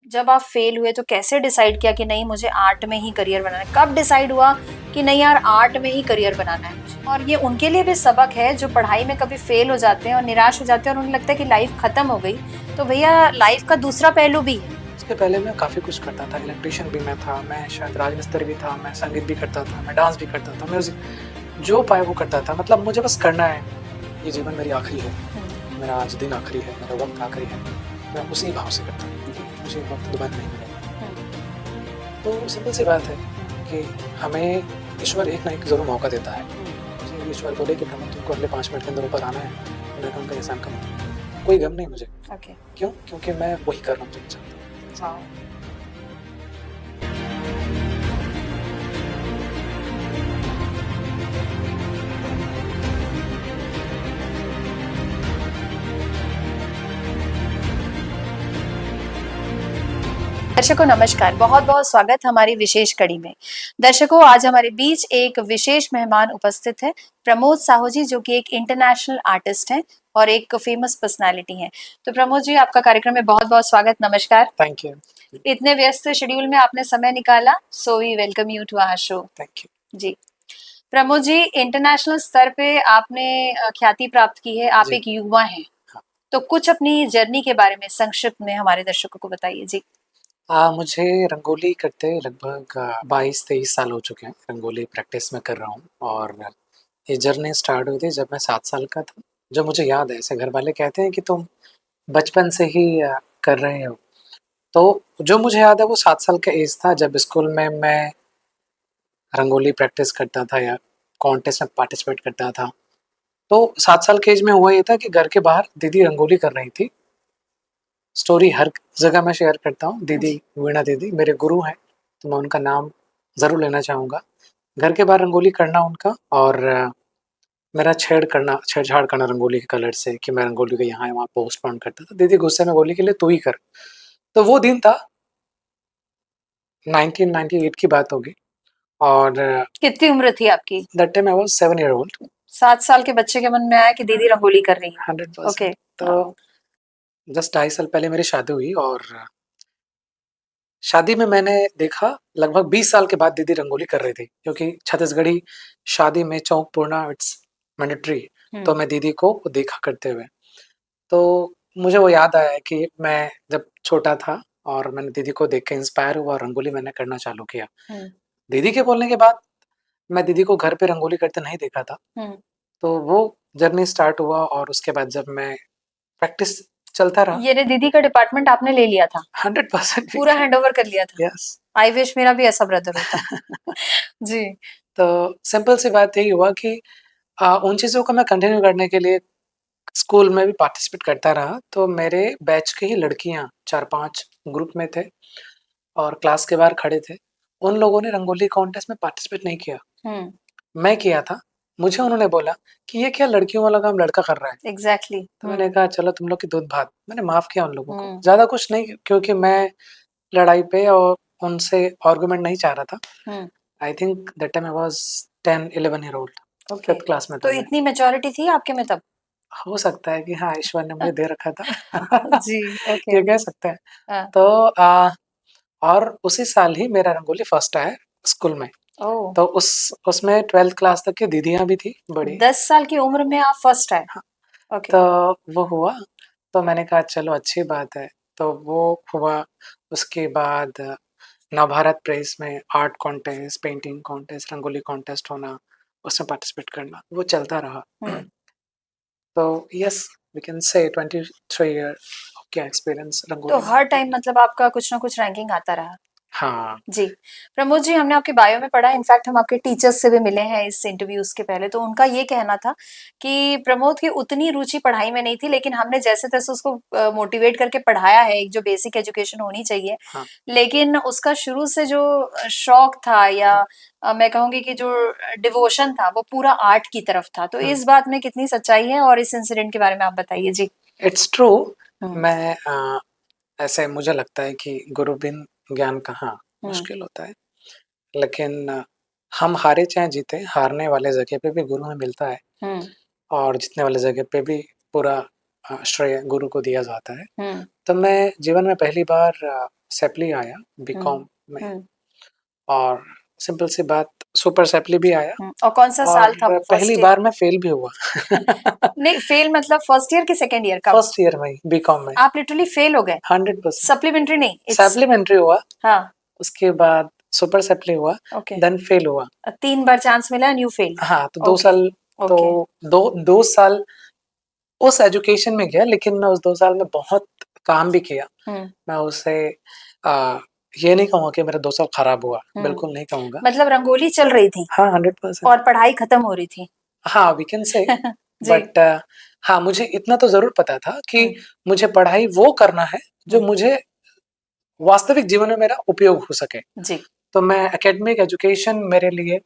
जब आप फेल हुए तो कैसे डिसाइड किया कि नहीं मुझे आर्ट में ही करियर बनाना है? कब डिसाइड हुआ कि नहीं यार आर्ट में ही करियर बनाना है मुझे? और ये उनके लिए भी सबक है जो पढ़ाई में कभी फेल हो जाते हैं और निराश हो जाते हैं और उन्हें लगता है कि लाइफ खत्म हो गई। तो भैया लाइफ का दूसरा पहलू भी है। उसके पहले मैं काफ़ी कुछ करता था, इलेक्ट्रिशियन भी मैं था, मैं शायद राजमिस्त्री भी था, मैं संगीत भी करता था, मैं डांस भी करता था, म्यूजिक जो पाए वो करता था। मतलब मुझे बस करना है, ये जीवन मेरी आखिरी है, मेरा आज दिन आखिरी है, मेरा वक्त आखिरी है, मैं उसी भाव से करता हूँ। मुझे वक्त दोबारा नहीं मिलेगा। तो सिंपल सी बात है कि हमें ईश्वर एक ना एक जरूर मौका देता है। मुझे ईश्वर बोले कि ब्रह्म तुमको अगले 5 मिनट के अंदर ऊपर आना है, तो मैं कहूँगा एहसान करूँ, कोई गम नहीं मुझे। क्यों? क्योंकि मैं वही कर रहा हूँ जो मैं चाहता हूँ। दर्शकों नमस्कार, बहुत बहुत स्वागत हमारी विशेष कड़ी में। दर्शकों आज हमारे बीच एक विशेष मेहमान उपस्थित है, प्रमोद साहू जी, जो कि एक इंटरनेशनल आर्टिस्ट हैं और एक फेमस पर्सनालिटी हैं। तो प्रमोद जी आपका कार्यक्रम में बहुत बहुत स्वागत, नमस्कार। Thank you. इतने व्यस्त शेड्यूल में आपने समय निकाला, so we welcome you to our show. Thank you ji Pramod ji, international स्तर पे आपने ख्याति प्राप्त की है, आप जी। एक युवा हैं। हाँ। तो कुछ अपनी जर्नी के बारे में संक्षिप्त में हमारे दर्शकों को बताइए जी। मुझे रंगोली करते लगभग 22-23 साल हो चुके हैं। रंगोली प्रैक्टिस में कर रहा हूँ और ये जर्नी स्टार्ट हुई थी जब मैं 7 साल का था। जो मुझे याद है, ऐसे घर वाले कहते हैं कि तुम बचपन से ही कर रहे हो। तो जो मुझे याद है वो 7 साल का एज था जब स्कूल में मैं रंगोली प्रैक्टिस करता था या कॉन्टेस्ट में पार्टिसिपेट करता था। तो 7 साल के एज में हुआ ये था कि घर के बाहर दीदी रंगोली कर रही थी। स्टोरी हर जगह मैं शेयर करता हूँ। दीदी वीणा दीदी मेरे गुरु हैं, तो मैं उनका नाम ज़रूर लेना चाहूँगा। घर के बाहर रंगोली करना उनका और मेरा छेड़छाड़ करना रंगोली के कलर से कि मैं रंगोली को यहाँ वहाँ पोस्टपोन करता था। दीदी गुस्से में बोली कि ले तू ही कर। तो वो दिन था 1998 की बात होगी और कितनी उम्र थी आपकी? That time I was 7 year old. 7 साल के बच्चे के मन में आया कि दीदी रंगोली कर रही है। 100%। ओके। तो जस्ट 2.5 साल पहले मेरी शादी हुई और शादी में मैंने देखा लगभग 20 साल के बाद दीदी रंगोली कर रही थी, क्योंकि छत्तीसगढ़ी शादी में चौक पूरना इट्स मैंडेटरी। तो मैं दीदी को देखा करते हुए, तो मुझे वो याद आया कि मैं जब छोटा था और मैंने दीदी को देख के इंस्पायर हुआ और रंगोली मैंने करना चालू किया। दीदी के बोलने के बाद मैं दीदी को घर पे रंगोली करते नहीं देखा था। तो वो जर्नी स्टार्ट हुआ और उसके बाद जब मैं प्रैक्टिस चलता रहा। ये दीदी का डिपार्टमेंट आपने ले लिया था? 100% पूरा हैंडओवर कर लिया था? यस। आई विश मेरा भी ऐसा ब्रदर होता। जी। तो सिंपल सी बात यही हुआ कि उन चीज़ों को मैं कंटिन्यू करने के लिए स्कूल में भी पार्टिसिपेट करता रहा। तो मेरे बैच की ही लड़कियाँ 4-5 ग्रुप में थे और क्लास के बाहर खड़े थे। उन लोगों ने रंगोली कॉन्टेस्ट में पार्टिसिपेट नहीं किया। मैं किया था। मुझे उन्होंने बोला कि ये क्या लड़कियों वाला काम लड़का कर रहा है। एग्जैक्टली। तो मैंने कहा चलो तुम लोग की दूध भात। मैंने माफ़ किया उन लोगों को। ज़्यादा कुछ नहीं, क्योंकि मैं लड़ाई पे और उनसे आर्गुमेंट नहीं चाह रहा था। I think that time I was 10-11 year old. Okay. 5th class में तो था मैं। इतनी मैच्योरिटी थी आपके में तब? हो सकता है कि हाँ, ईश्वर ने मुझे दे रखा था। जी। ओके। ये कह सकते हैं। हाँ। तो और उसी साल ही मेरा रंगोली फर्स्ट आया स्कूल में। ओह। तो उसमें 12th क्लास तक की दीदियाँ भी थी बड़ी। 10 साल की उम्र में आप फर्स्ट आए? हाँ। ओके। तो वो हुआ, तो मैंने कहा चलो अच्छी बात है। तो वो हुआ। उसके बाद नवभारत प्रेस में art contest, painting contest, rangoli contest होना, उसमें पार्टिसिपेट करना, वो चलता रहा। तो yes, we can say 23 year का एक्सपीरियंस रंगोली तो में। हर टाइम मतलब आपका कुछ ना कुछ रैंकिंग आता रहा? हाँ। जी। प्रमोद जी, हमने आपके बायो में पढ़ा, इनफैक्ट हम आपके टीचर्स से भी मिले हैं इस इंटरव्यूज के पहले, तो उनका ये कहना था कि प्रमोद की उतनी रुचि पढ़ाई में नहीं थी, लेकिन हमने जैसे तैसे उसको मोटिवेट करके पढ़ाया है, एक जो बेसिक एजुकेशन होनी चाहिए। हाँ। लेकिन उसका शुरू से जो शौक था या मैं कहूंगी कि जो डिवोशन था वो पूरा आर्ट की तरफ था। तो इस बात में कितनी सच्चाई है और इस इंसिडेंट के बारे में आप बताइए जी। It's true. मैं ऐसे मुझे लगता है कि गुरु बिन ज्ञान कहाँ, मुश्किल होता है। लेकिन हम हारे चाहे जीते, हारने वाले जगह पे भी गुरु हमें मिलता है और जीतने वाले जगह पे भी पूरा श्रेय गुरु को दिया जाता है। तो मैं जीवन में पहली बार सेपली आया बीकॉम में, हम्म, और सिंपल सी बात सुपर सेपली भी आया, और कौन सा साल था? और फर्स्ट पहली ईयर? बार मैं फेल भी हुआ। नहीं, फेल मतलब फर्स्ट ईयर की सेकेंड ईयर का? फर्स्ट ईयर में बीकॉम में आप लिटरली फेल हो गए? 100%। सप्लीमेंट्री नहीं, सप्लीमेंट्री हुआ, हाँ, उसके बाद सुपर सेपली हुआ, ओके, देन फेल हुआ। 3 बार चांस मिला एंड यू फेल? हाँ, तो 2 ओके, साल, तो ओके, 2 साल उस एजुकेशन में गया, लेकिन मैं उस 2 साल में बहुत काम भी किया। मैं उसे ये नहीं कहूँगा कि मेरा 2 साल खराब हुआ, बिल्कुल नहीं कहूँगा। मतलब रंगोली चल रही थी हाँ, 100%। और पढ़ाई खत्म हो रही थी। हाँ, we can say, ji, but हाँ, मुझे इतना तो ज़रूर पता था कि हम्म, मुझे पढ़ाई वो करना है, जो मुझे वास्तविक जीवन में मेरा उपयोग हो सके। जी, तो मैं एकेडमिक एजुकेशन मेरे लिए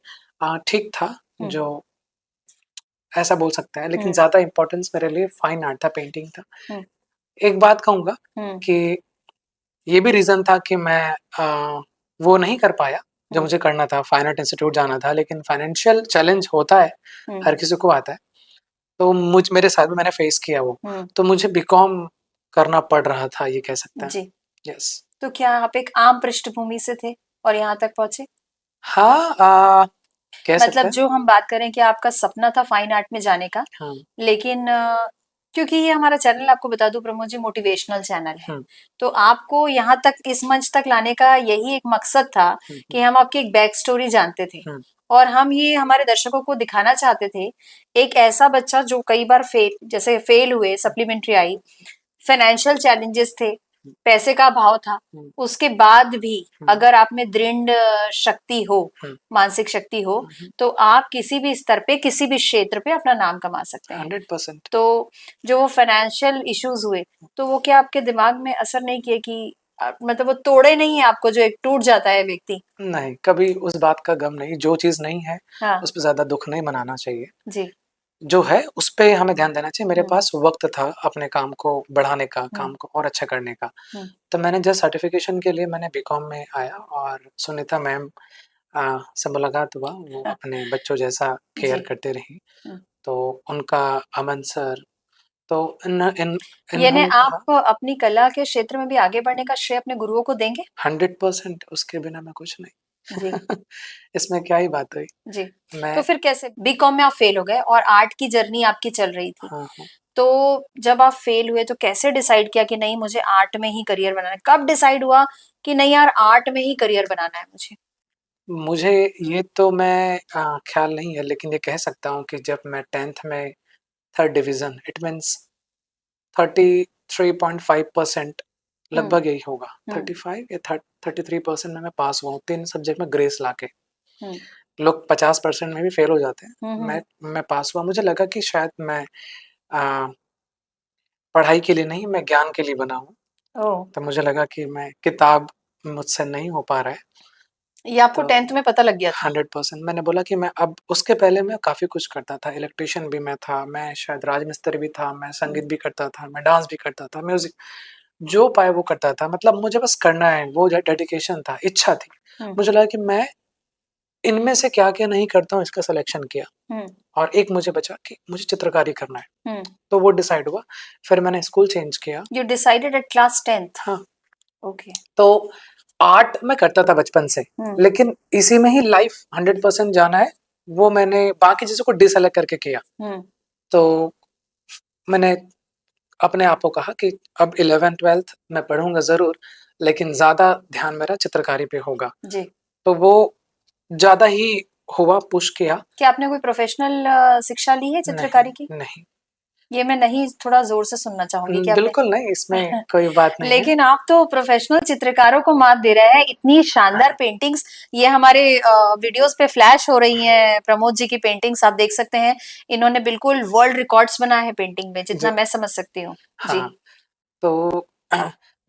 ठीक था, जो ऐसा बोल सकते हैं, लेकिन ज़्यादा इम्पोर्टेंस मेरे लिए फाइन आर्ट था, पेंटिंग था। एक बात कहूँगा कि ये भी रीज़न था कि मैं वो नहीं कर पाया जो मुझे करना था, फाइन आर्ट इंस्टीट्यूट जाना था, लेकिन फाइनेंशियल चैलेंज होता है, हर किसी को आता है। तो मेरे साथ में मैंने फेस किया वो, तो मुझे बीकॉम करना पड़ रहा था, ये कह सकते हैं। जी। यस। तो क्या आप एक आम पृष्ठभूमि से थे और यहाँ तक पहुंचे? हाँ, कह सकते मतलब हैं। जो हम बात करें कि आपका सपना था फाइन आर्ट में जाने का, हाँ, लेकिन क्योंकि ये हमारा चैनल, आपको बता दूं प्रमोद जी, मोटिवेशनल चैनल है, हुँ, तो आपको यहाँ तक, इस मंच तक लाने का यही एक मकसद था हुँ, कि हम आपकी एक बैक स्टोरी जानते थे हुँ, और हम ये हमारे दर्शकों को दिखाना चाहते थे, एक ऐसा बच्चा जो कई बार जैसे फेल हुए, सप्लीमेंट्री आई, फाइनेंशियल चैलेंजेस थे, हुँ, पैसे का अभाव था, हुँ, उसके बाद भी हुँ, अगर आप में दृढ़ शक्ति हो, हुँ, मानसिक शक्ति हो, हुँ, तो आप किसी भी स्तर पे, किसी भी क्षेत्र पे अपना नाम कमा सकते हैं। 100%। तो जो वो फाइनेंशियल इश्यूज हुए, तो वो क्या आपके दिमाग में असर नहीं किए कि मतलब वो तोड़े नहीं है आपको, जो एक टूट जाता है व्यक्ति? नहीं, कभी उस बात का गम नहीं, जो चीज़ नहीं है, हाँ, उस पे ज़्यादा दुःख नहीं मनाना चाहिए। जी, जो है, उस पे हमें ध्यान देना चाहिए। मेरे हम्म, पास वक़्त था अपने काम को बढ़ाने का, हम्म, काम को और अच्छा करने का। हम्म, तो मैंने जस्ट सर्टिफ़िकेशन के लिए मैंने बीकॉम में आया, और सुनीता मैम से मुलाकात हुआ, वो हाँ, अपने बच्चों जैसा केयर जी, करते रहीं। हम्म। तो उनका, अमन सर, तो इन इन यानी इन्होंने कहा आप अपनी कला के क्षेत्र में भी आगे बढ़ने का श्रेय अपने गुरुओं को देंगे? 100%, उसके बिना मैं कुछ जी, नहीं। इसमें क्या ही बात हुई। जी। तो मैं फिर कैसे बीकॉम में आप फेल हो गए और आर्ट की जर्नी आपकी चल रही थी? हाँ, हाँ। तो जब आप फेल हुए तो कैसे डिसाइड किया कि नहीं, मुझे आर्ट में ही करियर बनाना है? कब डिसाइड हुआ कि नहीं यार, आर्ट में ही करियर बनाना है मुझे? मुझे ये तो मैं ख़्याल नहीं है, लेकिन ये कह सकता हूँ कि जब मैं 10th में 3rd डिवीज़न, इट मीन्स 33.5% हम्म, लगभग यही होगा। हम्म, 35 या 33% में मैं पास हुआ हूँ, 3 सब्जेक्ट में ग्रेस लाके। हम्म, लोग 50% में भी फेल हो जाते हैं। हम्म, मैं पास हुआ, मुझे लगा कि शायद मैं अ, पढ़ाई के लिए नहीं, मैं ज्ञान के लिए बना हूँ। ओ, तो मुझे लगा कि मैं किताब मुझसे नहीं हो पा रहा है, ये आपको तो 10th में पता लग गया था? 100% मैंने बोला कि मैं अब, उसके पहले मैं काफ़ी कुछ करता था, इलेक्ट्रीशियन भी मैं था, मैं शायद राजमिस्त्री भी था, मैं हम्म, संगीत भी करता था, मैं डांस भी करता था, म्यूज़िक जो पाए वो करता था। मतलब मुझे बस करना है, वो डेडिकेशन था, इच्छा थी। हम्म, मुझे लगा कि मैं इनमें से क्या-क्या नहीं करता हूँ, इसका सिलेक्शन किया, हम्म, और एक मुझे बचा कि मुझे चित्रकारी करना है, हम्म। तो वो डिसाइड हुआ। फिर मैंने स्कूल चेंज किया। You decided at class 10th? हाँ, ओके। तो आर्ट मैं करता था बचपन से, हम्म, लेकिन इसी में ही लाइफ 100% जाना है, वो मैंने बाकी चीज़ों को डिसेलेक्ट करके किया। हम्म, तो मैंने अपने आप को कहा कि अब 11th-12th मैं पढ़ूँगा ज़रूर, लेकिन ज़्यादा ध्यान मेरा चित्रकारी पे होगा। जी। तो वो ज़्यादा ही हुआ, पुश किया। क्या आपने कोई प्रोफेशनल शिक्षा ली है नहीं, चित्रकारी की? नहीं। ये मैं नहीं, थोड़ा जोर से सुनना चाहूंगी कि आपने बिल्कुल नहीं, इसमें कोई बात नहीं है। लेकिन आप तो प्रोफेशनल चित्रकारों को मात दे रहे हैं, इतनी शानदार पेंटिंग्स, ये हमारे वीडियोस पे फ्लैश हो रही हैं, प्रमोद जी की पेंटिंग्स आप देख सकते हैं। इन्होंने बिल्कुल वर्ल्ड रिकॉर्ड्स बनाए हैं पेंटिंग में, जितना जी, मैं समझ सकती हूँ। जी। हाँ, तो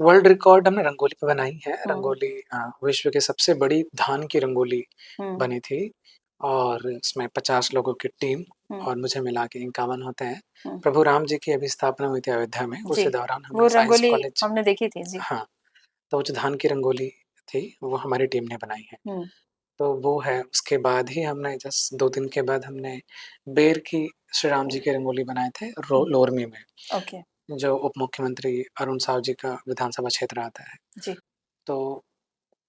वर्ल्ड रिकॉर्ड हमने रंगोली पे बनाई है। हम्म, रंगोली विश्व की सबसे बड़ी धान की रंगोली हम्म, बनी थी, और इसमें 50 लोगों की टीम, हम्म, और मुझे मिला के 51 होते हैं। हम्म, प्रभु राम जी की अभी स्थापना हुई थी अयोध्या में, जी। उसी दौरान वो हमने साइंस रंगोली कॉलेज, हमने देखी थी जी। हाँ, तो वो जो धान की रंगोली थी, वो हमारी टीम ने बनाई है। हम्म, तो वो है, उसके बाद ही हमने जस्ट 2 दिन के बाद हमने बेर की श्री राम जी की रंगोली बनाए थे, लोरमी में, ओके, जो उप मुख्यमंत्री अरुण साव जी का विधानसभा क्षेत्र आता है। जी। तो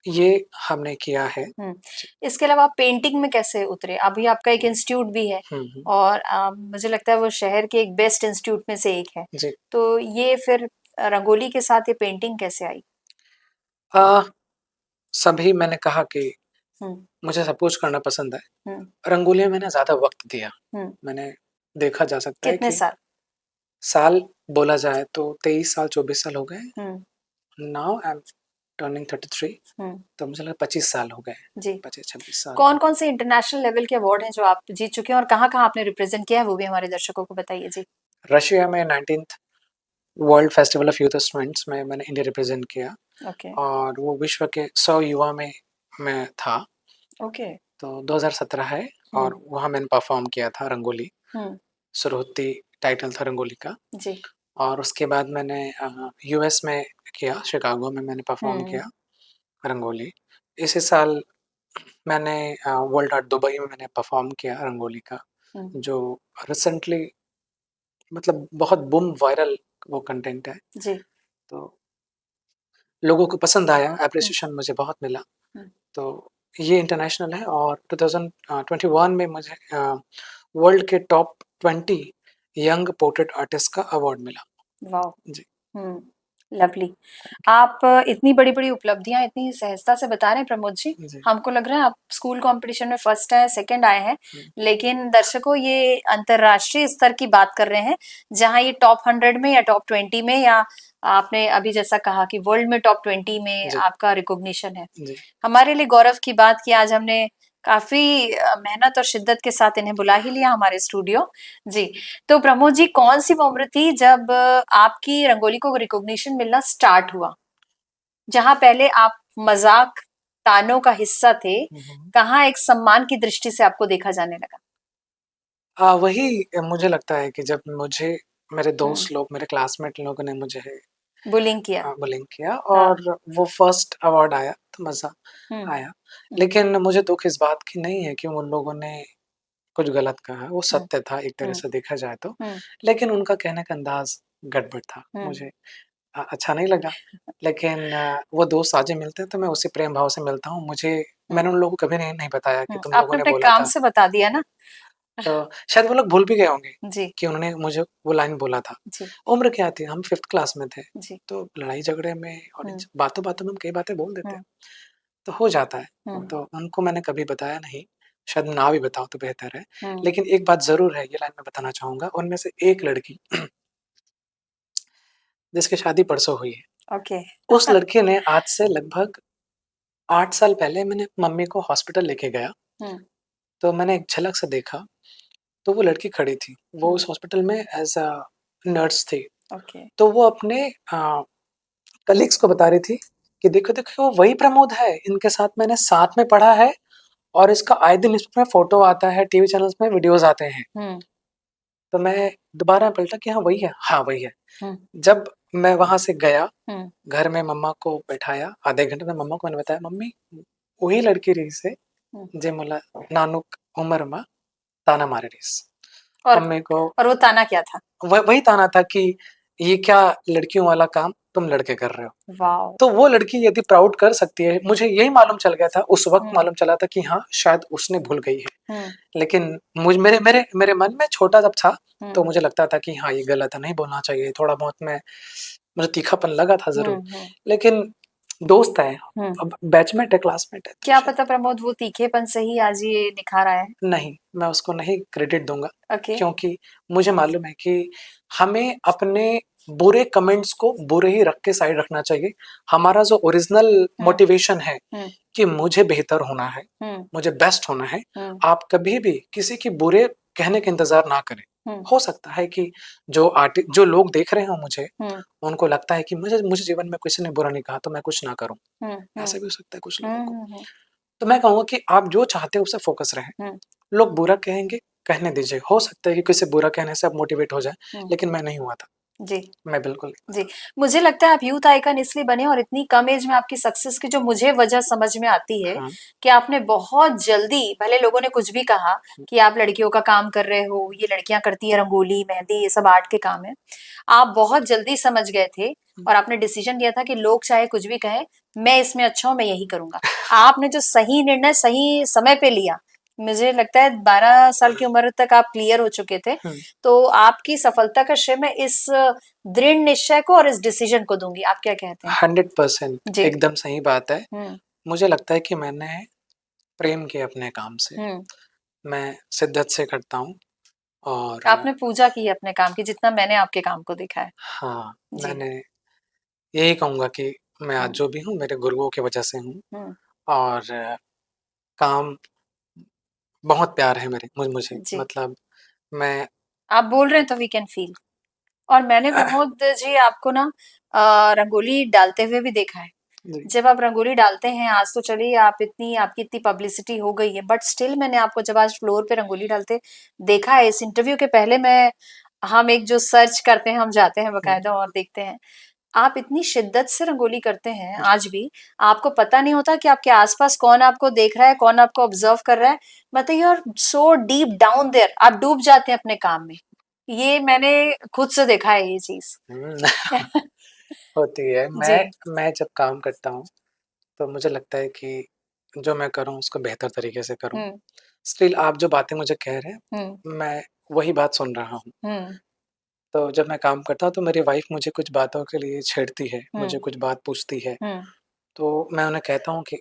ये हमने किया है। हम्म। जी। इसके अलावा आप पेंटिंग में कैसे उतरे? अभी आपका एक इंस्टीट्यूट भी है और मुझे लगता है वो शहर के एक बेस्ट इंस्टीट्यूट में से एक है, जी। तो ये फिर रंगोली के साथ ये पेंटिंग कैसे आई? सभी मैंने कहा कि हम्म। मुझे सब कुछ करना पसंद है। हम्म। रंगोली में मैंने ज़्यादा वक़्त दिया। हम्म। मैंने देखा जा सकता है कितने कि साल? साल बोला जाए तो 23 साल 24 साल हो गए। हम्म। नाउ आई एम टर्निंग 33, हम्म। तो मुझे लगा 25 साल हो गए। जी। 25-26 साल। कौन कौन से इंटरनेशनल लेवल के अवार्ड हैं जो आप जीत चुके हैं और कहाँ कहाँ आपने रिप्रेजेंट किया है, वो भी हमारे दर्शकों को बताइए जी। रशिया में 19th world festival of youth students में मैंने इंडिया रिप्रेजेंट किया ओके। और वो विश्व के 100 युवा में मैं था। ओके। तो 2017 है और वहाँ मैंने परफॉर्म किया था रंगोली। हम्म। सुरहुत्ती टाइटल था रंगोली का। जी। और उसके बाद मैंने यूएस में किया, शिकागो में मैंने परफॉर्म किया रंगोली। इसी साल मैंने वर्ल्ड आर्ट दुबई में मैंने परफॉर्म किया रंगोली का, जो रिसेंटली मतलब बहुत बूम वायरल वो कंटेंट है। जी। तो लोगों को पसंद आया, एप्रिसिएशन मुझे बहुत मिला। तो ये इंटरनेशनल है और 2021 में मुझे वर्ल्ड के टॉप 20 यंग पोर्ट्रेट आर्टिस्ट का अवार्ड मिला। वाह। जी। लवली। आप इतनी बड़ी-बड़ी उपलब्धियाँ इतनी सहजता से बता रहे हैं प्रमोद जी, जी। हमको लग रहा है आप स्कूल कॉम्पिटिशन में फर्स्ट आए, सेकंड आए हैं, हुँ। लेकिन दर्शकों ये अंतर्राष्ट्रीय स्तर की बात कर रहे हैं, जहाँ ये टॉप 100 में या टॉप 20 में या आपने अभी जैसा कहा कि वर्ल्ड में टॉप 20 में जी। आपका रिकॉग्निशन है। जी। हमारे लिए गौरव की बात कि आज हमने काफ़ी मेहनत और शिद्दत के साथ इन्हें बुला ही लिया हमारे स्टूडियो। जी, तो प्रमोद जी कौन-सी वो उम्र थी जब आपकी रंगोली को रिकॉग्निशन मिलना स्टार्ट हुआ? जहाँ पहले आप मज़ाक, तानों का हिस्सा थे, हुँ, हुँ। कहाँ एक सम्मान की दृष्टि से आपको देखा जाने लगा? वही मुझे लगता है कि जब मुझे मेरे हुँ, दोस्त लोग, मेरे क्लासमेट लोगों ने मुझे बुलिंग किया। बुलिंग किया हाँ। और वो फर्स्ट अवार्ड आया तो मज़ा हुँ, आया। हुँ, लेकिन मुझे दुःख इस बात की नहीं है कि उन लोगों ने कुछ गलत कहा, वो हुँ, सत्य था एक तरह हुँ, से देखा जाए तो। हुँ, लेकिन उनका कहने का अंदाज़ गड़बड़ था, हुँ। मुझे अच्छा नहीं लगा। लेकिन वो दोस्त आज ही मिलते हैं तो मैं उसी प्रेम भाव से मिलता हूँ। हुँ, मैंने उन लोगों को कभी नहीं बताया कि तुम लोगों आपने ने अपने बोला काम था। से बता दिया ना। तो शायद वो लोग भूल भी गए होंगे जी, कि उन्होंने मुझे वो लाइन बोला था। जी, उम्र क्या थी, हम 5th क्लास में थे, जी। तो लड़ाई झगड़े में और इन हुँ, बातों-बातों में हम कई बातें बोल देते हुँ, हैं, तो हो जाता है। हुँ, तो उनको मैंने कभी बताया नहीं, शायद ना भी बताऊँ तो बेहतर है। हुँ। लेकिन एक बात ज़रूर है, ये लाइन मैं बताना चाहूँगा, उनमें से एक लड़की जिसकी शादी परसों हुई है, ओके। उस लड़की ने आज से लगभग 8 साल पहले मैंने मम्मी को हॉस्पिटल लेके गया, हुँ, तो मैंने एक झलक से देखा, तो वो लड़की खड़ी थी। वो हुँ, उस हॉस्पिटल में एज़ अ नर्स थी। ओके। तो वो अपने कलीग्स को बता रही थी कि देखो-देखो वो वही प्रमोद है, इनके साथ मैंने साथ में पढ़ा है और इसका आए दिन इसमें फ़ोटो आता है, टीवी चैनल्स में वीडियोज़ आते हैं। हुँ, तो मैं दोबारा पलटा कि हाँ, वही है। हाँ, वही है। हुँ, जब मैं वहाँ से गया, हुँ, घर में मम्मा को बैठाया, आधे घंटे में मम्मा को मैंने बताया, "मम्मी, वही लड़की रही से हुँ। जे मोला नानुक उमर में ताना मारे रहीस।" और मम्मी को और वो ताना क्या था? वही ताना था कि ये क्या लड़कियों वाला काम तुम लड़के कर रहे हो। वॉव! तो वो लड़की यदि प्राउड कर सकती है, मुझे यही मालूम चल गया था, उस वक़्त हुँ, मालूम चला था कि हाँ, शायद उसने भूल गई है। हुँ, लेकिन मुझ मेरे मेरे मेरे मन में छोटा जब था, हुँ, तो मुझे लगता था कि हाँ, ये गलत है, नहीं बोलना चाहिए। थोड़ा बहुत मुझे तीखापन लगा था हुँ, ज़रूर। हुँ, लेकिन दोस्त है, हुँ। अब बैचमेट है, क्लासमेट है, तो क्या शायद पता प्रमोद वो तीखेपन से ही आज ये निखार आया है। नहीं, मैं उसको नहीं क्रेडिट दूँगा, ओके। क्योंकि मुझे मालूम है कि हमें अपने बुरे कमेंट्स को बुरे ही रख के साइड रखना चाहिए। हमारा जो ओरिजिनल हुँ, मोटिवेशन है हुँ, कि मुझे बेहतर होना है, हुँ, मुझे बेस्ट होना है, हुँ, आप कभी भी किसी की बुरे कहने का इंतज़ार ना करें। हुँ, हो सकता है कि जो लोग देख रहे हों मुझे, हुँ, उनको लगता है कि मुझे मुझे जीवन में किसी ने बुरा नहीं कहा, तो मैं कुछ ना करूँ। हुँ, हुँ, ऐसा भी हो सकता है कुछ लोगों हुँ, को। हुँ, हुँ, तो मैं कहूँगा कि आप जो चाहते हो उस पे फ़ोकस रहें। हुँ, लोग बुरा कहेंगे, कहने दीजिए। हो सकता है कि किसी बुरा कहने से आप मोटिवेट हो जाएँ, हुँ। लेकिन मैं नहीं हुआ था। जी, मैं बिल्कुल जी। मुझे लगता है आप यूथ आइकन इसलिए बने और इतनी कम एज में आपकी सक्सेस की जो मुझे वजह समझ में आती है हाँ, कि आपने बहुत जल्दी, भले लोगों ने कुछ भी कहा कि आप लड़कियों का काम कर रहे हो, ये लड़कियां करती है रंगोली, मेहंदी, ये सब आर्ट के काम है। आप बहुत जल्दी समझ गए थे और आपने डिसीजन लिया था कि लोग चाहे कुछ भी कहें, मैं इसमें अच्छा हूं, मैं यही करूंगा। आपने जो सही निर्णय सही समय पे लिया, मुझे लगता है 12 साल की उम्र तक आप क्लियर हो चुके थे। हुँ, तो आपकी सफलता का श्रेय मैं इस दृढ़ निश्चय को और इस डिसीजन को दूंगी। आप क्या कहते हैं? 100% जी। एकदम सही बात है। हम्म। मुझे लगता है कि मैंने प्रेम किया अपने काम से, हम्म। मैं शिद्दत से करता हूँ और आपने पूजा की है अपने काम की, जितना मैंने आपके काम को देखा है। हाँ, जी। मैंने यही कहूँगा कि मैं आज हम्म। जो भी हूँ मेरे गुरुओं की वजह से हूँ हम्म। और काम बहुत प्यार है मेरे मुझे जी। मतलब मैं आप बोल रहे हैं तो वी कैन फील। और मैंने प्रमोद जी आपको ना रंगोली डालते हुए भी देखा है। जी, जब आप रंगोली डालते हैं, आज तो चलिए आप इतनी आपकी इतनी पब्लिसिटी हो गई है, बट स्टिल मैंने आपको जब आज फ्लोर पे रंगोली डालते देखा है। इस इंटरव्यू के पहले मैं हम एक जो सर्च करते हैं, हम जाते हैं हुँ, बकायदा और देखते हैं। आप इतनी शिद्दत से रंगोली करते हैं जी, आज भी, आपको पता नहीं होता कि आपके आसपास कौन आपको देख रहा है, कौन आपको ऑब्जर्व कर रहा है। मतलब you are so deep down there, आप डूब जाते हैं अपने काम में। ये मैंने खुद से देखा है ये चीज। हुँ, होती है। जी। मैं जब काम करता हूँ, तो मुझे लगता है कि जो मैं करूँ उसको बेहतर तरीके से करूँ। हम्म। स्टिल आप जो बातें मुझे कह रहे हैं, हम्म। मैं वही बात सुन रहा हूँ। हम्म। तो जब मैं काम करता हूँ तो मेरी वाइफ़ मुझे कुछ बातों के लिए छेड़ती है, मुझे हम्म। कुछ बात पूछती है, हम्म। तो मैं उन्हें कहता हूँ कि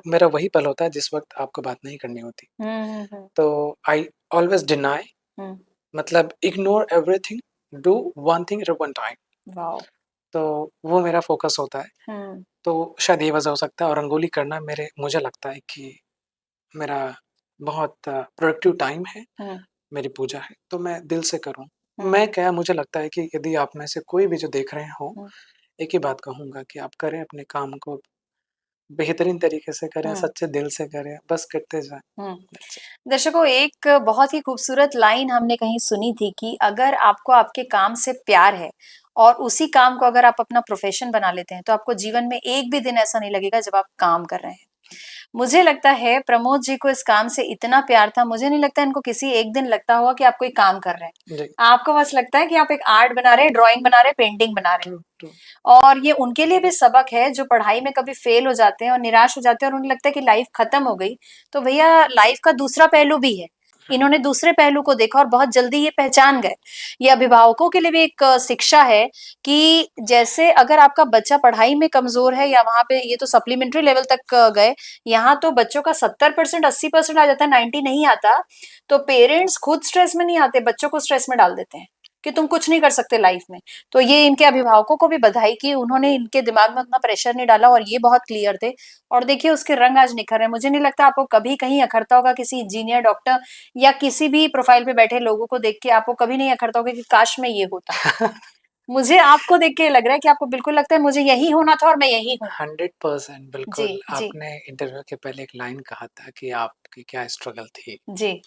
मेरा वही पल होता है जिस वक़्त आपको बात नहीं करनी होती। हम्म। हम्म। तो आई ऑलवेज़ डिनाई हम्म। मतलब ignore everything, do one thing at one time. Wow. तो वो मेरा फ़ोकस होता है। हम्म। तो शायद ये वजह हो सकता है और रंगोली करना मेरे मुझे लगता है कि मेरा बहुत प्रोडक्टिव टाइम है, हम्म। मेरी पूजा है, तो मैं दिल से करूँ। हम्म। मैं क्या मुझे लगता है कि यदि आप में से कोई भी जो देख रहे हों, हम्म। एक ही बात कहूँगा कि आप करें अपने काम को बेहतरीन तरीके से करें, हम्म। सच्चे दिल से करें, बस करते जाएँ। हम्म। That's it. दर्शकों, एक बहुत ही खूबसूरत लाइन हमने कहीं सुनी थी कि अगर आपको आपके काम से प्यार है और उसी काम को अगर आप अपना प्रोफेशन बना लेते हैं, तो आपको जीवन में एक भी दिन ऐसा नहीं लगेगा जब आप काम कर रहे हैं। मुझे लगता है प्रमोद जी को इस काम से इतना प्यार था, मुझे नहीं लगता इनको किसी एक दिन लगता होगा कि आप कोई काम कर रहे हैं। जी, आपको बस लगता है कि आप एक आर्ट बना रहे हैं, ड्राइंग बना रहे हैं, पेंटिंग बना रहे हैं। True, true. और ये उनके लिए भी सबक है जो पढ़ाई में कभी फेल हो जाते हैं और निराश हो जाते हैं और उन्हें लगता है कि लाइफ खत्म हो गई। तो भैया, लाइफ का दूसरा पहलू भी है। इन्होंने दूसरे पहलू को देखा और बहुत जल्दी ये पहचान गए। ये अभिभावकों के लिए भी एक शिक्षा है कि जैसे अगर आपका बच्चा पढ़ाई में कमजोर है या वहां पे, ये तो सप्लीमेंट्री लेवल तक गए, यहाँ तो बच्चों का 70% 80% आ जाता है, 90 नहीं आता। तो पेरेंट्स खुद स्ट्रेस में नहीं आते, बच्चों को स्ट्रेस में डाल देते हैं कि तुम कुछ नहीं कर सकते लाइफ में। तो ये इनके अभिभावकों को भी बधाई कि उन्होंने इनके दिमाग में उतना प्रेशर नहीं डाला और ये बहुत क्लियर थे। और देखिए उसके रंग आज निखर रहे हैं। मुझे नहीं लगता आपको कभी कहीं अखरता होगा किसी इंजीनियर, डॉक्टर या किसी भी प्रोफाइल पे बैठे लोगों को देख के आपको कभी नहीं अखरता होगा कि काश मैं ये होता। मुझे आपको देख के लग रहा है कि आपको बिल्कुल लगता है मुझे यही होना था और मैं यही हूँ। 100% जी। बिल्कुल, जी। आपने इंटरव्यू के पहले एक लाइन कहा था कि आपकी क्या स्ट्रगल थी। जी।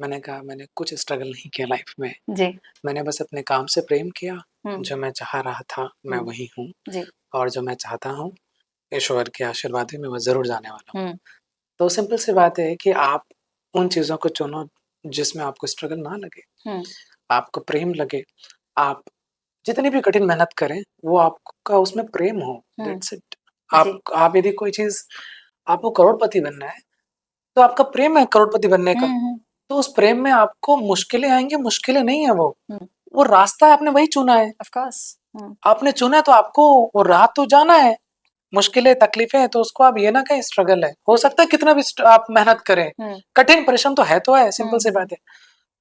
मैंने कहा मैंने कुछ स्ट्रगल नहीं किया लाइफ़ में, जी। मैंने बस अपने काम से प्रेम किया, हम्म। जो मैं चाह रहा था, मैं हम्म। वही हूँ जी। और जो मैं चाहता हूँ, ईश्वर के आशीर्वाद है, मैं वो ज़रूर जाने वाला हूँ। हम्म। तो सिंपल सी बात है कि आप उन चीज़ों को चुनो जिसमें आपको स्ट्रगल ना लगे, हम्म। आपको प्रेम लगे। आप जितनी भी कठिन मेहनत करें, वो आपका उसमें प्रेम हो, हम्म। That's it. जी। आप यदि कोई चीज़ आपको करोड़पति बनना है, तो आपका प्रेम है करोड़पति बनने का, हम्म। तो उस प्रेम में आपको मुश्किलें आएँगी, मुश्किलें नहीं है वो। हम्म। वो रास्ता है आपने वही चुना है। Of course. हम्म। आपने चुना है तो आपको वो राह तो जाना है। मुश्किलें, तकलीफ़ें हैं तो उसको आप ये ना कहें स्ट्रगल है। हो सकता है कितना भी आप मेहनत करें, हम्म। कठिन परिश्रम तो है, सिंपल सी हम्म। बात है।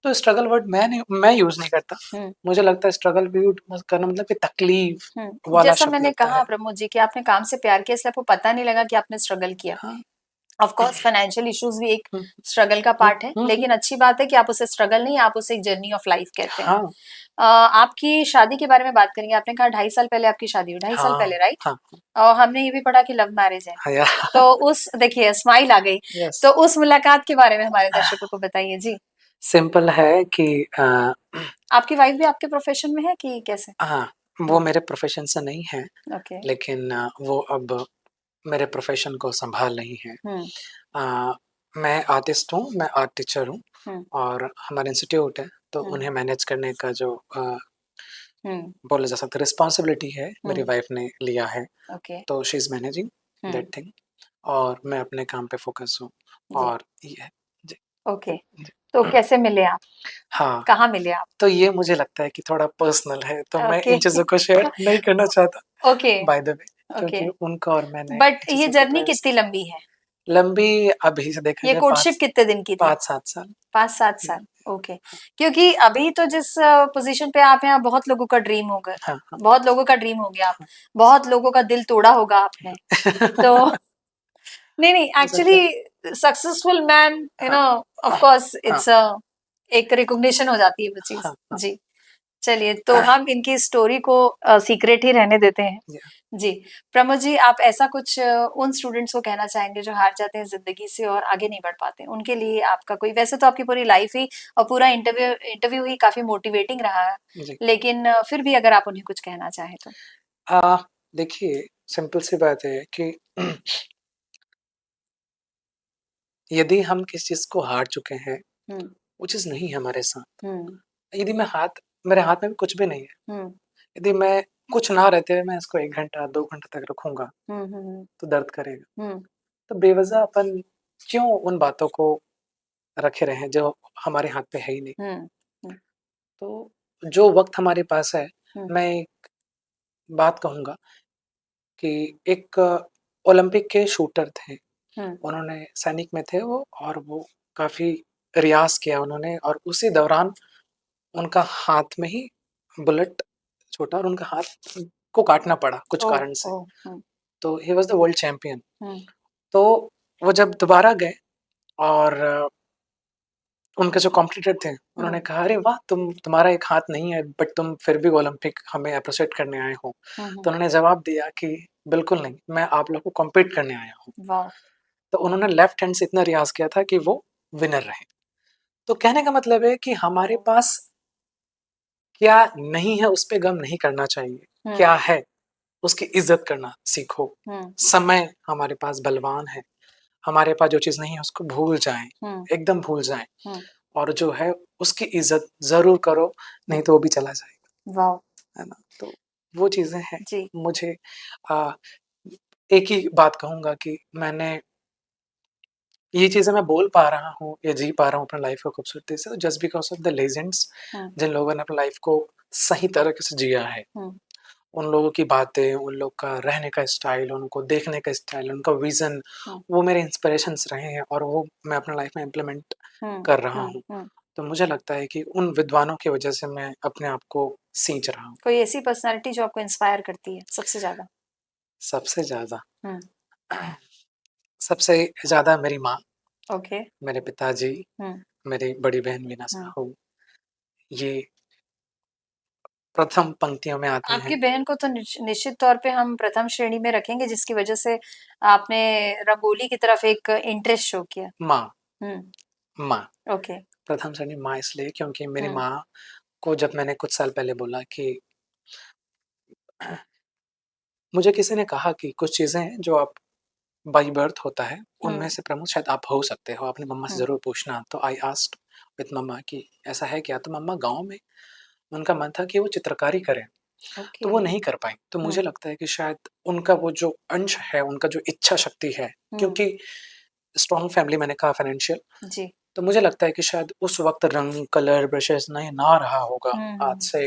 तो स्ट्रगल वर्ड मैं यूज़ नहीं करता। हम्म। मुझे लगता है स्ट्रगल भी करना मतलब कि तकलीफ़ वाला जैसा शब्द मैंने लगता कहा है। प्रमोद जी कि आपने काम से प्यार किया, इसलिए आपको पता नहीं लगा कि आपने स्ट्रगल किया। हाँ। ऑफ कोर्स फाइनेंशियल इश्यूज भी एक हुँ, स्ट्रगल का हुँ, पार्ट है, हुँ, हुँ। लेकिन अच्छी बात है कि आप उसे स्ट्रगल नहीं, आप उसे एक जर्नी ऑफ लाइफ कहते हैं। हाँ, आपकी शादी के बारे में बात करेंगे। आपने कहा 2.5 साल पहले आपकी शादी हुई, 2.5 साल हाँ, पहले, राइट? हाँ, और हमने ये भी पढ़ा कि लव मैरिज है। हाँ, या तो उस, देखिए स्माइल आ गई। यस। तो उस मुलाकात के बारे में हमारे दर्शकों को बताइए जी। सिंपल है कि आपकी वाइफ भी आपके प्रोफेशन में है कि कैसे? हाँ, वो मेरे प्रोफ़ेशन से नहीं है, ओके। लेकिन वो अब मेरे प्रोफ़ेशन को सँभाल रही हैं। हुँ, अ, मैं आर्टिस्ट हूँ, मैं आर्ट टीचर हूँ हुँ, और हमारा इंस्टीट्यूट है, तो हुँ, उन्हें मैनेज करने का जो हुँ, बोला जा सकता है रिस्पॉन्सिबिलिटी है, मेरी हुँ, वाइफ़ ने लिया है, ओके। तो she is managing hmm, that thing और मैं अपने काम पे फ़ोकस हूँ जी, और ये है। जी, ओके। जी। तो कैसे मिले आप? हाँ, कहाँ मिले आप? तो ये मुझे लगता है कि थोड़ा पर्सनल है, तो मैं ओके। इन चीज़ों को शेयर नहीं करना चाहता okay, by the way okay. क्योंकि उनका और मैंने बट ये चीज़ों को जर्नी प्राइवेसी कितनी लंबी है? लंबी अभी से देखा ये जाए कोर्टशिप 5 कितने दिन की थी? 5-7 साल। 5-7 जी, साल, ओके। क्योंकि अभी तो जिस पोज़ीशन पे आप हैं, आप बहुत लोगों का ड्रीम होगा, हाँ, हाँ, बहुत लोगों का ड्रीम हो गया आप, हाँ। बहुत लोगों का दिल तोड़ा होगा आपने। तो नहीं, नहीं, ऐसा क्या? एक्चुअली सक्सेसफुल मैन हाँ, ऑफ कोर्स हाँ, इट्स एक रिकॉग्निशन हो जाती है वो चीज़। हाँ, हाँ। जी, चलिए तो हम इनकी स्टोरी को सीक्रेट ही रहने देते हैं। जी, जी, प्रमोद जी आप ऐसा कुछ उन स्टूडेंट्स को कहना चाहेंगे जो हार जाते हैं ज़िंदगी से और आगे नहीं बढ़ पाते? उनके लिए आपका कोई वैसे तो आपकी पूरी लाइफ़ ही और पूरा इंटरव्यू ही काफ़ी मोटिवेटिंग रहा है, जी। लेकिन फिर भी अगर आप उन्हें कुछ कहना चाहें तो? अ, देखिए सिंपल सी बात है कि यदि हम किसी चीज़ को हार चुके हैं, हुँ, वो चीज़ नहीं है हमारे साथ। हुँ, यदि मेरे हाथ में भी कुछ भी नहीं है, हुँ, यदि मैं कुछ ना रहते हुए मैं इसको 1 घंटा, 2 घंटे तक रखूँगा, हुँ, हुँ, हुँ, तो दर्द करेगा। हुँ, तो बेवज़ह अपन क्यों उन बातों को रखे रहें जो हमारे हाथ पे है ही नहीं। हुँ, हुँ, तो जो वक़्त हमारे पास है, हुँ, मैं एक बात कहूँगा कि एक ओलंपिक के शूटर थे, हुँ, उन्होंने सैनिक में थे वो और वो काफ़ी रियाज़ किया उन्होंने और उसी दौरान उनका हाथ में ही बुलेट छूटा और उनका हाथ को काटना पड़ा कुछ ओह! कारण से। ओह! हुँ, तो he was the world champion. हुँ, तो वो जब दोबारा गए और उनके जो कॉम्पिटिटर थे, हुँ, उन्होंने कहा, "अरे वाह! तुम्हारा एक हाथ नहीं है, बट तुम फिर भी ओलंपिक हमें एप्रिशिएट करने आए हो।" हुँ, तो हुँ, उन्होंने जवाब दिया कि, "बिल्कुल नहीं, मैं आप लोगों को कॉम्पीट करने आया हूँ।" वाह! तो उन्होंने लेफ्ट हैंड से इतना रियाज़ किया था कि वो विनर रहे। तो कहने का मतलब है कि हमारे पास क्या नहीं है, उस पे गम नहीं करना चाहिए। हुँ, क्या है, उसकी इज़्ज़त करना सीखो। हुँ, समय हमारे पास बलवान है, हमारे पास जो चीज़ नहीं है, उसको भूल जाएँ, हुँ, एकदम भूल जाएँ। हुँ, और जो है उसकी इज़्ज़त ज़रूर करो, हुँ, नहीं तो वो भी चला जाएगा, वाह! है ना? तो वो चीज़ें हैं। जी, मुझे अ, एक ही बात कहूँगा कि मैंने ये चीज़ें मैं बोल पा रहा हूँ या जी पा रहा हूँ अपनी लाइफ़ को खूबसूरती से just because of the legends हुँ, जिन लोगों ने अपनी लाइफ़ को सही तरीके से जिया है। हुँ, उन लोगों की बातें, उन लोग का रहने का स्टाइल, उनको देखने का स्टाइल, उनका विज़न, हुँ, वो मेरे इंस्पिरेशंस रहे हैं और वो मैं अपनी लाइफ़ में इम्प्लीमेंट हुँ, कर रहा हुँ, हूँ। हुँ। तो मुझे लगता है कि उन विद्वानों की वजह से मैं अपने आप को सींच रहा हूँ। कोई ऐसी पर्सनैलिटी जो आपको इंस्पायर करती है सबसे ज़्यादा? सबसे ज़्यादा हुँ, सबसे ज़्यादा मेरी माँ, ओके। मेरे पिताजी, हुँ, मेरी बड़ी बहन वीना हुँ। साहू, ये प्रथम पंक्तियों में आती आपकी हैं। बहन को तो निश्चित तौर पे हम प्रथम श्रेणी में रखेंगे जिसकी वज़ह से आपने रंगोली की तरफ एक इंटरेस्ट शो किया। माँ, हुँ, माँ, ओके। प्रथम श्रेणी माँ इसलिए क्योंकि मेरी हुँ, माँ को जब मैंने कुछ साल पहले बोला कि मुझे किसी ने कहा कि कुछ चीज़ें हैं जो आप बाय बर्थ होता है, हुँ, उनमें से प्रमुख शायद आप हो सकते हो, अपनी मम्मा से हुँ, ज़रूर पूछना। तो आई आस्क्ड विथ मम्मा कि ऐसा है क्या? तो मम्मा गाँव में उनका मन था कि वो चित्रकारी करें, तो ओके। वो नहीं कर पाईं। तो हुँ, मुझे लगता है कि शायद उनका वो जो अंश है, उनका जो इच्छा शक्ति है, हुँ, क्योंकि स्ट्रॉन्ग फैमिली मैंने कहा फाइनेंशियल, जी। तो मुझे लगता है कि शायद उस वक़्त रंग, कलर, ब्रशेज़ नहीं ना रहा होगा। हुँ, आज हुँ, से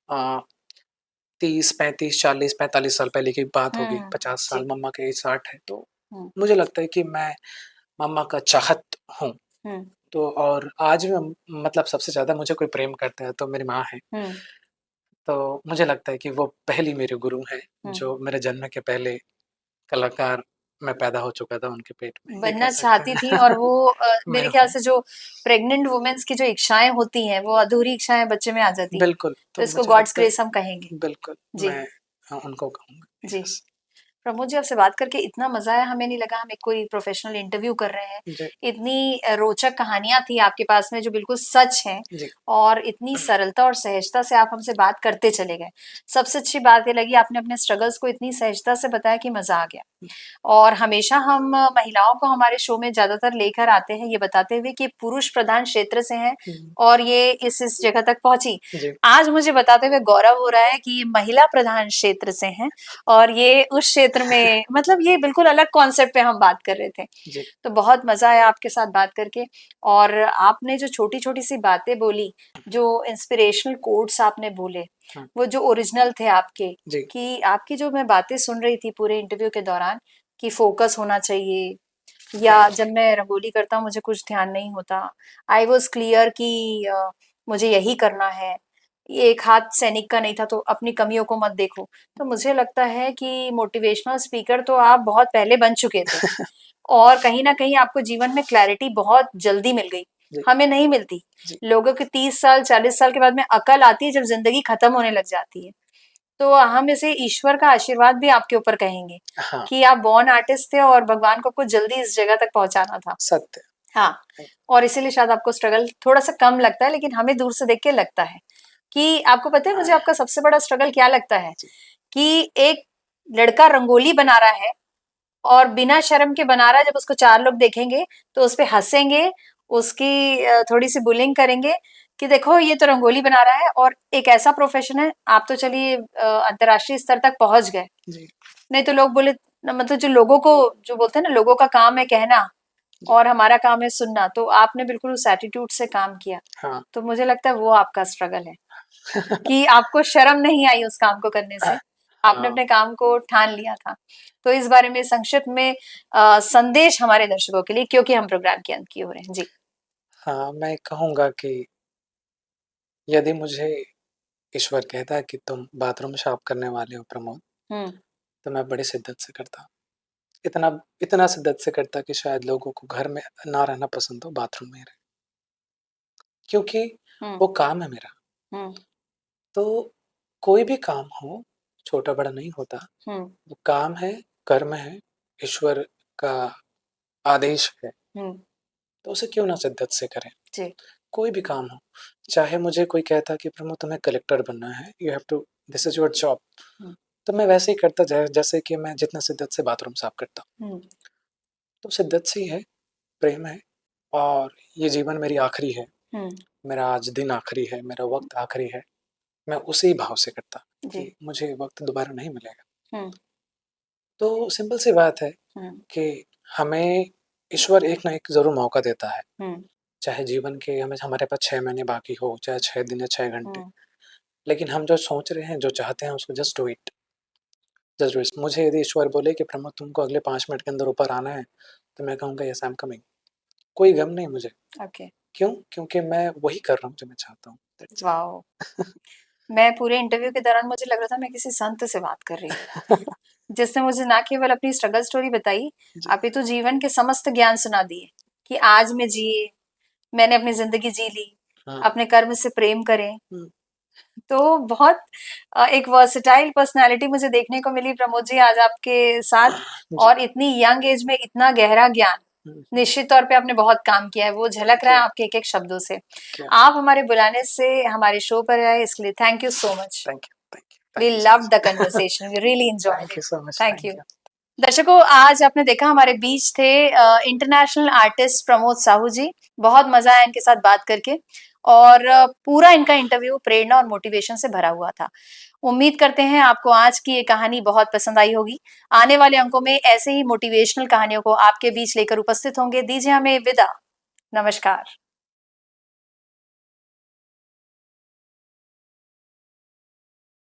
अ, 30, 35, 40, 45 साल पहले की बात होगी, हुँ, 50 साल जी। मम्मा की एज 60 है, तो हुँ, मुझे लगता है कि मैं मम्मा का चाहत हूँ। हुँ, तो और आज भी मतलब सबसे ज़्यादा मुझे कोई प्रेम करता है तो मेरी माँ है। हुँ, तो मुझे लगता है कि वो पहली मेरे गुरु हैं, हुँ। जो मेरे जन्म के पहले कलाकार मैं पैदा हो चुका था उनके पेट में, ये कह बनना सकते चाहती थी हैं। और वो मैं मेरे ख़्याल हूँ। से जो प्रेग्नेंट वुमेन्स की जो इच्छाएँ होती हैं, वो अधूरी इच्छाएँ बच्चे में आ जाती हैं। बिल्कुल, तो तो इसको मुझे गॉड्स लगता है ग्रेस हम कहेंगे। बिल्कुल, जी, मैं उनको कहूँगा, जी। यस। प्रमोद जी, आपसे बात करके इतना मजा आया, हमें नहीं लगा हम एक कोई प्रोफेशनल इंटरव्यू कर रहे हैं। जी, इतनी रोचक कहानियां थी आपके पास में जो बिल्कुल सच हैं, जी। और इतनी सरलता और सहजता से आप हमसे बात करते चले गए। सबसे अच्छी बात ये लगी, आपने अपने स्ट्रगल्स को इतनी सहजता से बताया कि मजा आ गया। और हमेशा हम महिलाओं को हमारे शो में ज्यादातर लेकर आते हैं ये बताते हुए कि पुरुष प्रधान क्षेत्र से हैं हुँ, और ये इस जगह तक पहुंची। जी, आज मुझे बताते हुए गौरव हो रहा है कि ये महिला प्रधान क्षेत्र से हैं और ये उस क्षेत्र में, मतलब ये बिल्कुल अलग कॉन्सेप्ट पे हम बात कर रहे थे। जी, तो बहुत मजा आया आपके साथ बात करके। और आपने जो छोटी छोटी सी बातें बोली, जो इंस्पिरेशनल कोट्स आपने बोले, हाँ, वो जो ओरिजिनल थे आपके, जी, कि आपकी जो मैं बातें सुन रही थी पूरे इंटरव्यू के दौरान, कि फोकस होना चाहिए, या जब मैं रंगोली करता हूँ मुझे कुछ ध्यान नहीं होता, आई वॉज क्लियर कि मुझे यही करना है, ये एक हाथ सैनिक का नहीं था, तो अपनी कमियों को मत देखो। तो मुझे लगता है कि मोटिवेशनल स्पीकर तो आप बहुत पहले बन चुके थे, और कहीं ना कहीं आपको जीवन में क्लैरिटी बहुत जल्दी मिल गई। जी, हमें नहीं मिलती। जी, लोगों के 30 साल 40 साल के बाद में अकल आती है जब जिंदगी खत्म होने लग जाती है। तो हम इसे ईश्वर का आशीर्वाद भी आपके ऊपर कहेंगे हाँ, कि आप बॉर्न आर्टिस्ट थे और भगवान को कुछ जल्दी इस जगह तक पहुंचाना था। सत्य। हाँ, और इसीलिए शायद आपको स्ट्रगल थोड़ा सा कम लगता है, लेकिन हमें दूर से देख के लगता है कि आपको पता है मुझे आपका सबसे बड़ा स्ट्रगल क्या लगता है, जी, कि एक लड़का रंगोली बना रहा है और बिना शर्म के बना रहा है, जब उसको 4 लोग देखेंगे तो उस पे हंसेंगे, उसकी थोड़ी सी बुलिंग करेंगे कि देखो ये तो रंगोली बना रहा है, और एक ऐसा प्रोफेशन है, आप तो चलिए अंतर्राष्ट्रीय स्तर तक पहुंच गए। जी, नहीं तो लोग बोले, मतलब जो लोगों को, जो बोलते हैं ना, लोगों का काम है कहना जी, और हमारा काम है सुनना, तो आपने बिल्कुल उस एटीट्यूड से काम किया। हाँ। तो मुझे लगता है वो आपका स्ट्रगल है, कि आपको शर्म नहीं आई उस काम को करने से, आपने हाँ, अपने काम को ठान लिया था। तो इस बारे में संक्षिप्त में संदेश हमारे दर्शकों के लिए, क्योंकि हम प्रोग्राम के अंत की ओर हैं। जी। हाँ, मैं कहूँगा कि यदि मुझे ईश्वर कहता कि तुम बाथरूम साफ करने वाले हो प्रमोद, हम्म। तो मैं बड़ी शिद्दत से करता। इतना इतना शिद्दत से करता कि शायद लोगों को घर में ना रहना पसंद हो, बाथरूम में ही रहे। क्योंकि हम्म। वो काम है मेरा। हम्म। तो कोई भी काम हो, छोटा-बड़ा नहीं होता। हम्म। वो काम है, कर्म है, ईश्वर का आदेश है, हम्म। तो उसे क्यों ना शिद्दत से करें। जी। कोई भी काम हो, चाहे मुझे कोई कहता कि प्रमोद तुम्हें कलेक्टर बनना है, you have to, this is your job, hmm. तो मैं वैसे ही करता जैसे कि मैं जितना शिद्दत से बाथरूम साफ करता हूँ। हम्म। तो शिद्दत से ही है, प्रेम है, और ये जीवन मेरी आखिरी है, हम्म। मेरा आज दिन आखिरी है, मेरा वक़्त आखिरी है, मैं उसी भाव से करता जी। कि मुझे वक़्त दोबारा नहीं मिलेगा। हम्म। तो सिंपल सी बात है हम्म। कि हमें ईश्वर एक ना एक ज़रूर मौका देता है, हम्म। चाहे जीवन के हमें हमारे पास 6 महीने बाकी हो, चाहे 6 दिन या 6 घंटे, हम्म। लेकिन हम जो सोच रहे हैं, जो चाहते हैं उसको just do it, just do it. मुझे यदि ईश्वर बोले कि प्रमोद तुमको अगले 5 मिनट के अंदर ऊपर आना है, तो मैं कहूँगा यस आई एम कमिंग। कोई गम नहीं मुझे। ओके। क्यों? क्योंकि मैं वही कर रहा हूँ जो मैं चाहता हूँ, दैट्स वाओ। मैं पूरे इंटरव्यू के दौरान मुझे लग रहा था मैं किसी संत से बात कर रही हूँ, इट। जिसने मुझे ना केवल अपनी स्ट्रगल स्टोरी बताई, जी, अपितु जीवन के समस्त ज्ञान सुना दिए, कि आज मैं जिए, मैंने अपनी जिंदगी जी ली, हाँ, अपने कर्म से प्रेम करें। हुँ, तो बहुत एक वर्सेटाइल पर्सनालिटी मुझे देखने को मिली प्रमोद जी आज आपके साथ, जी, और इतनी यंग एज में इतना गहरा ज्ञान, हुँ, निश्चित तौर पे आपने बहुत काम किया है, वो झलक रहा है क्या आपके एक एक शब्दों से। क्या आप हमारे बुलाने से हमारे शो पर आए, इसके लिए thank you so much. We thank you so loved the much. conversation. We really enjoyed thank it. You so much, Thank you. Thank you. दर्शकों, आज आपने देखा हमारे बीच थे इंटरनेशनल आर्टिस्ट प्रमोद साहू जी। बहुत मजा आया इनके साथ बात करके, और पूरा इनका इंटरव्यू प्रेरणा और मोटिवेशन से भरा हुआ था। उम्मीद करते हैं आपको आज की ये कहानी बहुत पसंद आई होगी। आने वाले अंकों में ऐसे ही मोटिवेशनल कहानियों को आपके बीच लेकर उपस्थित होंगे। दीजिए हमें विदा। नमस्कार।